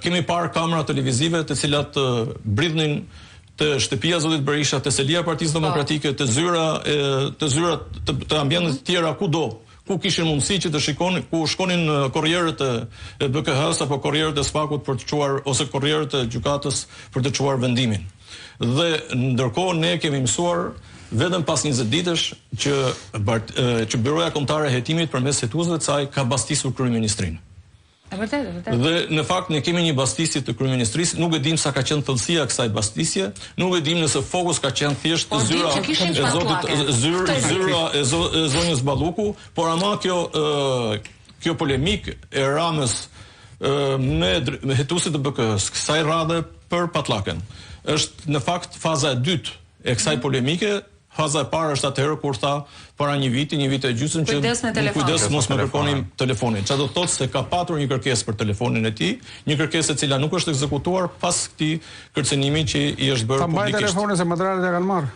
Kemi parë kamera televizive të cilat bridhnin të shtëpia Zotit Berisha, të selia Partisë Demokratike, të zyra të ambientet të tjera kudo, ku kishin mundësi që të shikonin, ku shkonin korrierët e BKH-s apo korrierët e SPAK-ut për të çuar ose korrierët e gjykatës për të çuar vendimin. Dhe ndërkohë ne kemi mësuar vetëm pas 20 ditësh që Byroja Kombëtare e Hetimit përmes hetuesve të saj ka bastisur kryeministrinë. Vërtet. Dhe në fakt ne kemi një bastisje të kryeministrisë, nuk e dim sa ka qenë thellësia e kësaj bastisje, nuk e dim nëse fokus ka qenë thjesht zyra e zonjës Balluku, por ama kjo polemik e Ramës me hetuesit të BK-s, kësaj radhe për Patllakën, është në fakt faza e dytë e kësaj polemike. Faza e parë është atëherë kur tha para një vit e gjysmë që kujdes mos më kërkonin telefonin. Çfarë do të thotë se ka patur një kërkesë për telefonin e tij, një kërkesë e cila nuk është ekzekutuar pas këtij kërcënimi që i është bërë publikisht. Ta mbaj telefonin se materialet e kanë marrë.